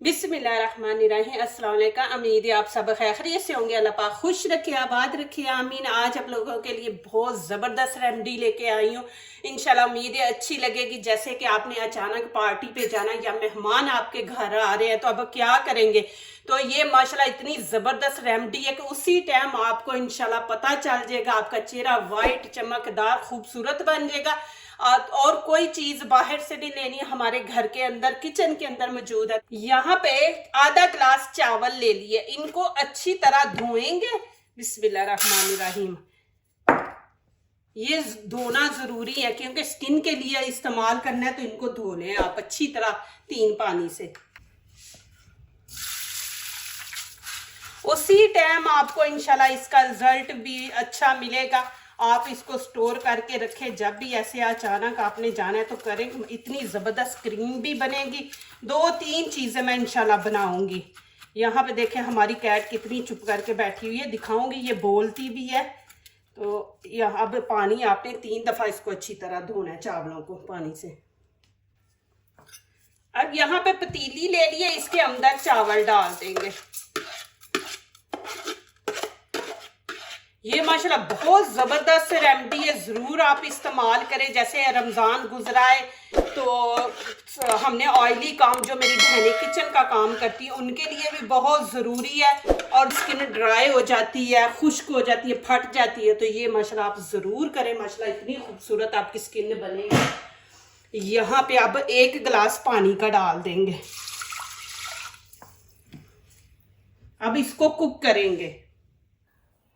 बिस्मिल्लाहिर्रहमानिर्रहीम। अस्सलाम वालेकुम। उम्मीद है आप सब खैरियत से होंगे। अल्लाह पाक खुश रखे, आबाद रखे, आमीन। आज आप लोगों के लिए बहुत ज़बरदस्त रेमेडी लेके आई हूँ। इंशाल्लाह उम्मीद है अच्छी लगेगी। जैसे कि आपने अचानक पार्टी पे जाना या मेहमान आपके घर आ रहे हैं तो अब क्या करेंगे, तो ये माशाल्लाह इतनी ज़बरदस्त रेमेडी है कि उसी टाइम आपको इंशाल्लाह पता चल जाएगा, आपका चेहरा वाइट चमकदार खूबसूरत बन जाएगा। और कोई चीज बाहर से नहीं लेनी है, हमारे घर के अंदर किचन के अंदर मौजूद है। यहाँ पे आधा ग्लास चावल ले लिए, इनको अच्छी तरह धोएंगे। बिस्मिल्लाहिर्रहमानिर्रहीम। ये धोना जरूरी है क्योंकि स्किन के लिए इस्तेमाल करना है, तो इनको धो लें आप अच्छी तरह 3 पानी से। उसी टाइम आपको इंशाल्लाह इसका रिजल्ट भी अच्छा मिलेगा। आप इसको स्टोर करके रखें, जब भी ऐसे अचानक आपने जाना है तो करें। इतनी ज़बरदस्त क्रीम भी बनेगी। 2-3 चीज़ें मैं इंशाल्लाह बनाऊंगी। यहाँ पे देखें हमारी कैट कितनी चुप करके बैठी हुई है, दिखाऊंगी। ये बोलती भी है। तो यहाँ अब पानी आपने 3 दफ़ा इसको अच्छी तरह धोना है, चावलों को पानी से। अब यहाँ पे पतीली ले लिए, इसके अंदर चावल डाल देंगे। ये माशाल्लाह बहुत ज़बरदस्त रेमेडी है, ज़रूर आप इस्तेमाल करें। जैसे रमज़ान गुजरा है तो हमने ऑयली काम, जो मेरी बहनें किचन का काम करती है उनके लिए भी बहुत ज़रूरी है। और स्किन ड्राई हो जाती है, खुश्क हो जाती है, फट जाती है, तो ये माशाल्लाह आप ज़रूर करें। माशाल्लाह इतनी खूबसूरत आपकी स्किन बनेगी। यहाँ पे अब 1 गिलास पानी का डाल देंगे। अब इसको कुक करेंगे।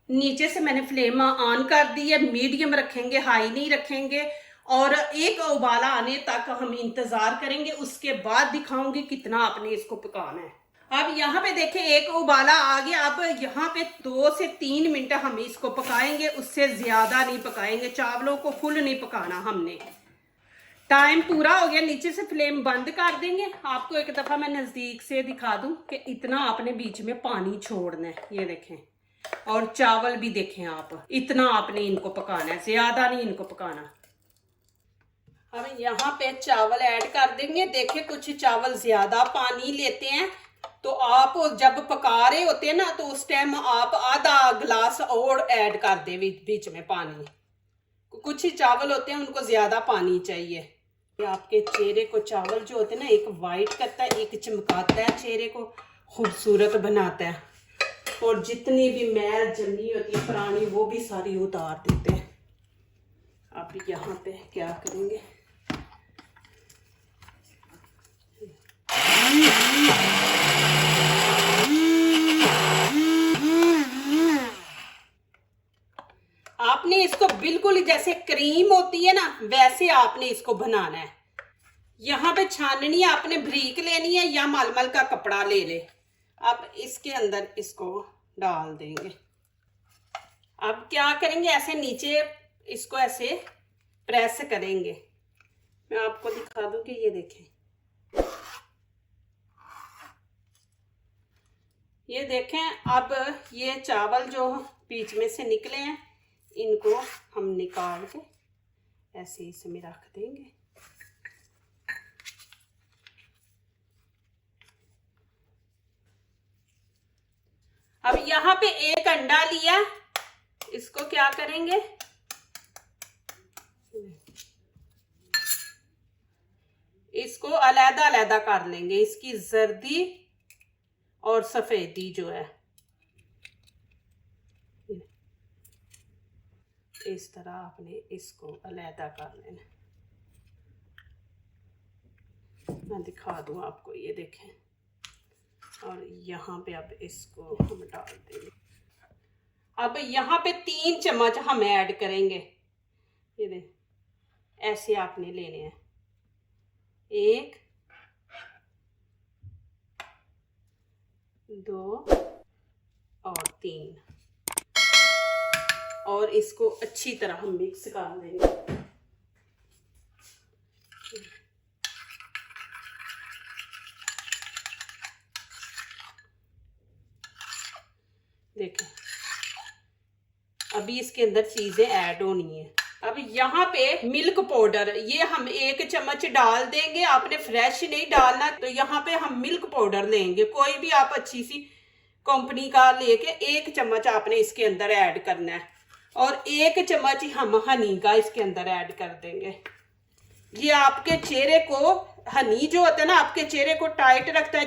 नीचे से मैंने फ्लेम ऑन कर दी है, मीडियम रखेंगे, हाई नहीं रखेंगे। और 1 उबाला आने तक हम इंतजार करेंगे, उसके बाद दिखाऊंगी कितना आपने इसको पकाना है। अब यहाँ पे देखें 1 उबाला आ गया। अब यहाँ पे 2 से 3 मिनट हम इसको पकाएंगे, उससे ज्यादा नहीं पकाएंगे। चावलों को फुल नहीं पकाना हमने। टाइम पूरा हो गया, नीचे से फ्लेम बंद कर देंगे। आपको एक दफा मैं नजदीक से दिखा दूं कि इतना आपने बीच में पानी छोड़ना है, ये देखें। और चावल भी देखें आप, इतना आपने इनको पकाना है, ज्यादा नहीं इनको पकाना। अब यहाँ पे चावल ऐड कर देंगे। देखिए कुछ चावल ज्यादा पानी लेते हैं, तो आप जब पका रहे होते हैं ना तो उस टाइम आप आधा गिलास और ऐड कर दे बीच में पानी। कुछ ही चावल होते हैं उनको ज्यादा पानी चाहिए। आपके चेहरे को चावल जो होते हैं ना, एक वाइट करता है, एक चमकाता है, चेहरे को खूबसूरत बनाता है। और जितनी भी मैल जमी होती है पुरानी, वो भी सारी उतार देते हैं। अब यहाँ पे क्या करेंगे, आपने इसको बिल्कुल जैसे क्रीम होती है ना, वैसे आपने इसको बनाना है। यहाँ पे छाननी आपने बारीक लेनी है या मलमल का कपड़ा ले ले। अब इसके अंदर इसको डाल देंगे। अब क्या करेंगे, ऐसे नीचे इसको ऐसे प्रेस करेंगे। मैं आपको दिखा दूं कि ये देखें, ये देखें। अब ये चावल जो बीच में से निकले हैं, इनको हम निकाल के ऐसे इसमें रख देंगे। अब यहाँ पे 1 अंडा लिया, इसको क्या करेंगे, इसको अलग अलग कर लेंगे। इसकी जर्दी और सफेदी जो है, इस तरह आपने इसको अलग कर लेना। मैं दिखा दूं आपको, ये देखें। और यहाँ पे अब इसको हम डाल देंगे। अब यहाँ पे 3 चम्मच हम ऐड करेंगे। ये देख, ऐसे आपने लेने हैं। 1 2 और 3, और इसको अच्छी तरह हम मिक्स कर देंगे। देखें, अभी इसके अंदर चीजें ऐड होनी है। अब यहाँ पे मिल्क पाउडर ये हम 1 चम्मच डाल देंगे। आपने फ्रेश नहीं डालना, तो यहाँ पे हम मिल्क पाउडर लेंगे, कोई भी आप अच्छी सी कंपनी का लेके 1 चम्मच आपने इसके अंदर ऐड करना है। और 1 चम्मच ही हम हनी का इसके अंदर ऐड कर देंगे। ये आपके चेहरे को, हनी जो होता है ना, आपके चेहरे को टाइट रखता है।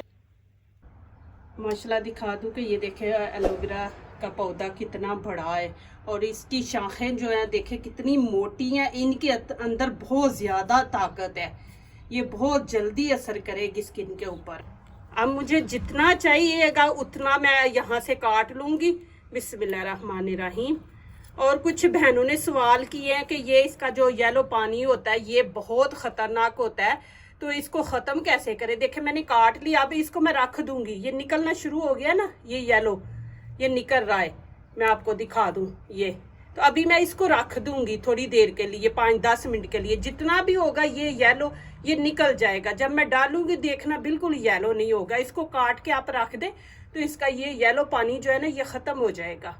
माशाल्लाह दिखा दूं कि ये देखे एलोवेरा का पौधा कितना बड़ा है और इसकी शाखें जो है देखे कितनी मोटी हैं। इनके अंदर बहुत ज़्यादा ताकत है, ये बहुत जल्दी असर करेगी स्किन के ऊपर। अब मुझे जितना चाहिएगा उतना मैं यहाँ से काट लूँगी। बिस्मिल्लाहिर्रहमानिर्रहीम। और कुछ बहनों ने सवाल किए हैं कि ये इसका जो येलो पानी होता है ये बहुत ख़तरनाक होता है, तो इसको ख़त्म कैसे करें। देखे मैंने काट लिया, अभी इसको मैं रख दूंगी। ये निकलना शुरू हो गया ना, ये येलो ये निकल रहा है, मैं आपको दिखा दूं ये। तो अभी मैं इसको रख दूंगी थोड़ी देर के लिए, 5-10 मिनट के लिए। जितना भी होगा ये येलो ये निकल जाएगा। जब मैं डालूंगी देखना बिल्कुल येलो नहीं होगा। इसको काट के आप रख दे तो इसका ये येलो पानी जो है ना ये ख़त्म हो जाएगा।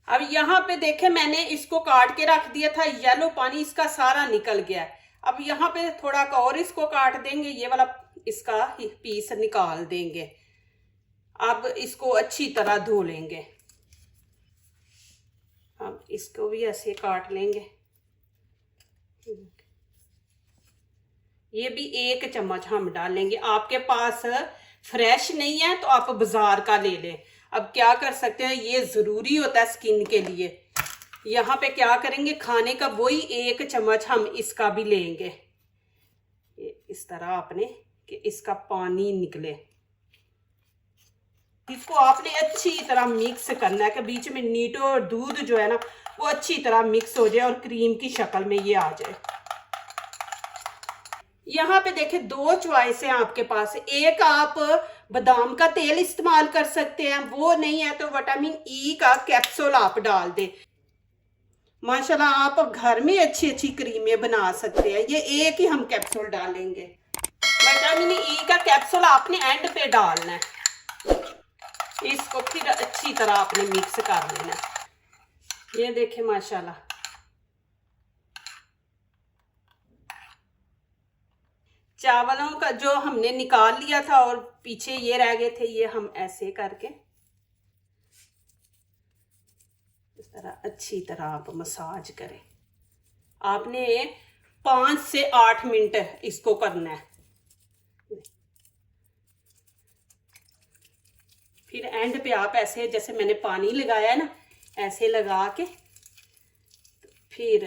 अब यहाँ पे देखे मैंने इसको काट के रख दिया था, येलो पानी इसका सारा निकल गया है। अब यहाँ पे थोड़ा का और इसको काट देंगे, ये वाला इसका पीस निकाल देंगे। अब इसको अच्छी तरह धो लेंगे। अब इसको भी ऐसे काट लेंगे। ये भी 1 चम्मच हम डालेंगे। आपके पास फ्रेश नहीं है तो आप बाजार का ले लें। अब क्या कर सकते हैं, ये ज़रूरी होता है स्किन के लिए। यहाँ पे क्या करेंगे, खाने का वही 1 चम्मच हम इसका भी लेंगे। इस तरह आपने कि इसका पानी निकले। इसको आपने अच्छी तरह मिक्स करना है कि बीच में नीटो और दूध जो है ना वो अच्छी तरह मिक्स हो जाए और क्रीम की शक्ल में ये आ जाए। यहाँ पे देखे 2 चॉइस है आपके पास। एक आप बादाम का तेल इस्तेमाल कर सकते हैं, वो नहीं है तो विटामिन ई का कैप्सूल आप डाल दें। माशाल्लाह आप घर में अच्छी अच्छी क्रीमें बना सकते हैं। ये एक ही हम कैप्सूल डालेंगे। विटामिन ई का कैप्सूल आपने एंड पे डालना है। इसको फिर अच्छी तरह आपने मिक्स कर लेना। ये देखें माशाल्लाह चावलों का जो हमने निकाल लिया था और पीछे ये रह गए थे, ये हम ऐसे करके इस तरह अच्छी तरह आप मसाज करें। आपने 5 से 8 मिनट इसको करना है। फिर एंड पे आप ऐसे जैसे मैंने पानी लगाया है ना, ऐसे लगा के फिर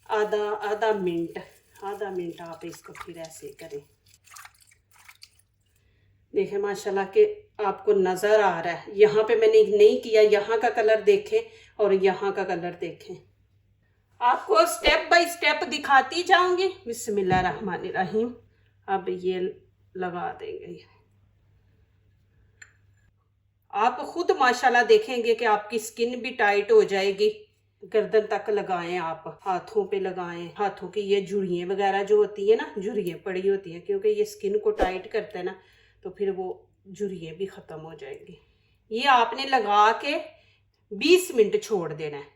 आधा मिनट आप इसको फिर ऐसे करें। देखें माशाल्लाह कि आपको नज़र आ रहा है। यहाँ पे मैंने नहीं किया, यहाँ का कलर देखें और यहाँ का कलर देखें। आपको स्टेप बाय स्टेप दिखाती जाऊंगी। बिस्मिल्लाहिर्रहमानिर्रहीम। अब ये लगा देंगे। आप खुद माशाल्लाह देखेंगे कि आपकी स्किन भी टाइट हो जाएगी। गर्दन तक लगाएं, आप हाथों पे लगाएं। हाथों की ये झुर्रियाँ वगैरह जो होती है ना, झुर्रियाँ पड़ी होती हैं, क्योंकि ये स्किन को टाइट करता है ना, तो फिर वो झुर्रियाँ भी ख़त्म हो जाएंगी। ये आपने लगा के 20 मिनट छोड़ देना है।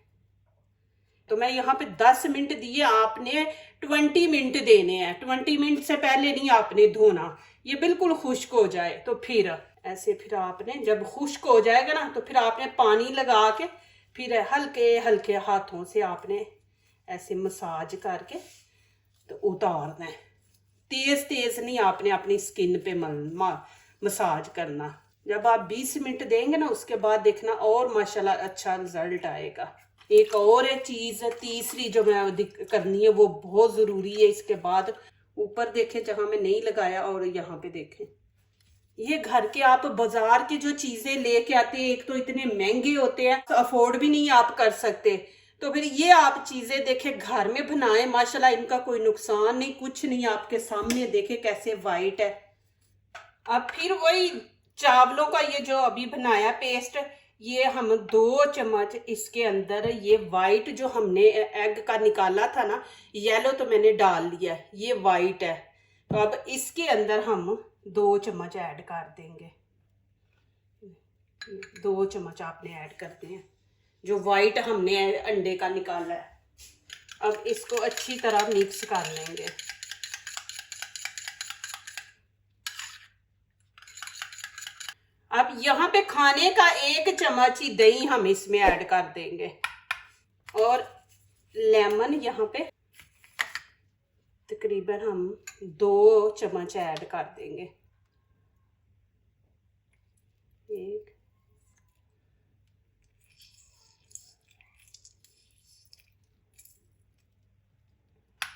तो मैं यहाँ पे 10 मिनट दिए, आपने 20 मिनट देने हैं। 20 मिनट से पहले नहीं आपने धोना। ये बिल्कुल खुश्क हो जाए तो फिर ऐसे, फिर आपने जब खुश्क हो जाएगा ना तो फिर आपने पानी लगा के फिर हल्के हल्के हाथों से आपने ऐसे मसाज करके तो उतारना है। तेज तेज नहीं आपने अपनी स्किन पे मसाज करना। जब आप 20 मिनट देंगे ना उसके बाद देखना और माशाल्लाह अच्छा रिजल्ट आएगा। एक और चीज़ तीसरी जो मैं करनी है वो बहुत ज़रूरी है। इसके बाद ऊपर देखें जहाँ मैं नहीं लगाया, और यहाँ पे देखें ये घर के आप बाजार की जो चीज़ें लेके आते हैं, एक तो इतने महंगे होते हैं तो अफोर्ड भी नहीं आप कर सकते। तो फिर ये आप चीज़ें देखें घर में बनाएं। माशाल्लाह इनका कोई नुकसान नहीं, कुछ नहीं। आपके सामने देखें कैसे वाइट है। अब फिर वही चावलों का ये जो अभी बनाया पेस्ट, ये हम 2 चम्मच इसके अंदर ये वाइट जो हमने एग का निकाला था ना, येलो तो मैंने डाल लिया, ये वाइट है। तो अब इसके अंदर हम 2 चम्मच ऐड कर देंगे। 2 चम्मच आपने ऐड करते हैं। जो वाइट हमने अंडे का निकाला है। अब इसको अच्छी तरह मिक्स कर लेंगे। अब यहाँ पे खाने का 1 चम्मच ही दही हम इसमें ऐड कर देंगे और लेमन यहाँ पे तकरीबन हम 2 चम्मच ऐड कर देंगे। 1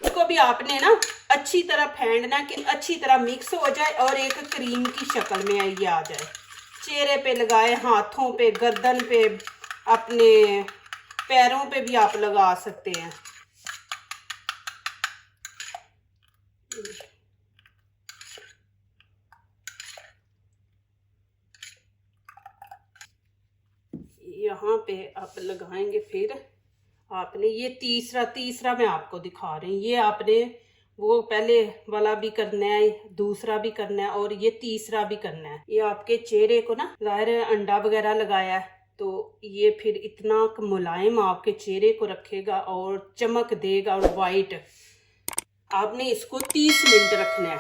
इसको भी आपने ना अच्छी तरह फेंटना कि अच्छी तरह मिक्स हो जाए और एक क्रीम की शक्ल में ये आ जाए। चेहरे पे लगाए, हाथों पे, गर्दन पे, अपने पैरों पे भी आप लगा सकते हैं। यहाँ पे आप लगाएंगे। फिर आपने ये तीसरा मैं आपको दिखा रही हूँ। ये आपने वो पहले वाला भी करना है, दूसरा भी करना है और ये तीसरा भी करना है। ये आपके चेहरे को ना, ज़ाहिर है अंडा वगैरह लगाया है तो ये फिर इतना मुलायम आपके चेहरे को रखेगा और चमक देगा और वाइट। आपने इसको 30 मिनट रखना है,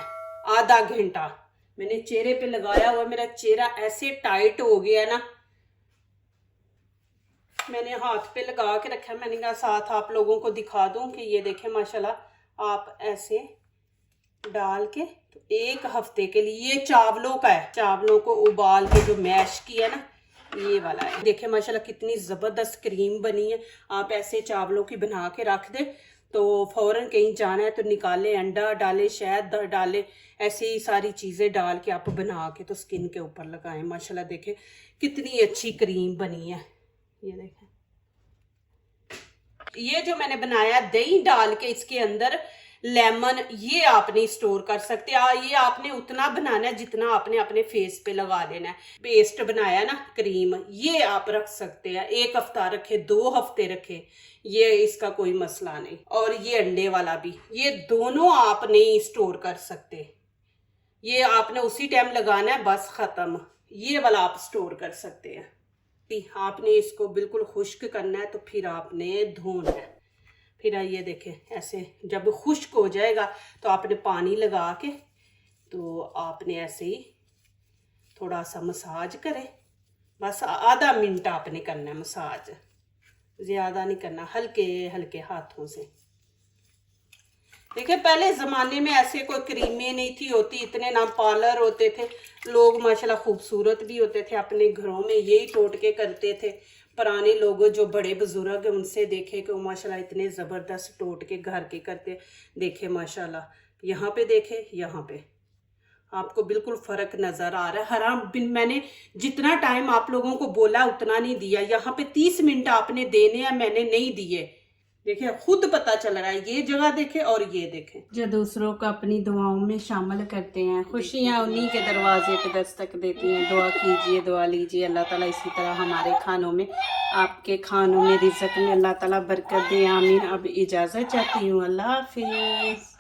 आधा घंटा। मैंने चेहरे पे लगाया हुआ, मेरा चेहरा ऐसे टाइट हो गया ना, मैंने हाथ पे लगा के रखा है। मैंने कहा साथ आप लोगों को दिखा दूं कि ये देखें माशाल्लाह। आप ऐसे डाल के तो 1 हफ्ते के लिए, ये चावलों का है, चावलों को उबाल के जो मैश किया ना, ये वाला है। देखें माशाल्लाह कितनी ज़बरदस्त क्रीम बनी है। आप ऐसे चावलों की बना के रख दे तो फौरन कहीं जाना है तो निकाले, अंडा डाले, शहद डाले, ऐसे ही सारी चीज़ें डाल के आप बना के तो स्किन के ऊपर लगाएं। माशाल्लाह देखें कितनी अच्छी क्रीम बनी है। ये देखें, ये जो मैंने बनाया दही डाल के इसके अंदर लेमन, ये आपने स्टोर कर सकते हैं। ये आपने उतना बनाना है जितना आपने अपने फेस पे लगा लेना है। पेस्ट बनाया ना क्रीम, ये आप रख सकते हैं। 1 हफ्ता रखे, 2 हफ्ते रखे, ये इसका कोई मसला नहीं। और ये अंडे वाला भी, ये दोनों आप नहीं स्टोर कर सकते। ये आपने उसी टाइम लगाना है, बस खत्म। ये वाला आप स्टोर कर सकते हैं। आपने इसको बिल्कुल खुश्क करना है तो फिर आपने धोना है। फिर ये देखें ऐसे जब खुश्क हो जाएगा तो आपने पानी लगा के तो आपने ऐसे ही थोड़ा सा मसाज करें। बस आधा मिनट आपने करना है मसाज, ज़्यादा नहीं करना, हल्के हल्के हाथों से। देखिए पहले ज़माने में ऐसे कोई क्रीमें नहीं थी होती, इतने ना पार्लर होते थे। लोग माशाल्लाह खूबसूरत भी होते थे, अपने घरों में यही टोटके करते थे। पुराने लोग जो बड़े बुजुर्ग उनसे देखे कि वो माशाल्लाह इतने ज़बरदस्त टोटके घर के करते। देखे माशाल्लाह यहाँ पे, देखे यहाँ पे, आपको बिल्कुल फ़र्क नज़र आ रहा है। हराम मैंने जितना टाइम आप लोगों को बोला उतना नहीं दिया। यहाँ पे 30 मिनट आपने देने हैं, मैंने नहीं दिए। देखिए खुद पता चल रहा है। ये जगह देखे और ये देखें। जो दूसरों को अपनी दुआओं में शामिल करते हैं, खुशियाँ उन्हीं के दरवाजे पे दस्तक देती हैं। दुआ कीजिए, दुआ लीजिए, अल्लाह ताला इसी तरह हमारे खानों में, आपके खानों में, रिज़्क़ में अल्लाह ताला बरकत दे। आमीन। अब इजाज़त चाहती हूँ, अल्लाह हाफिज़।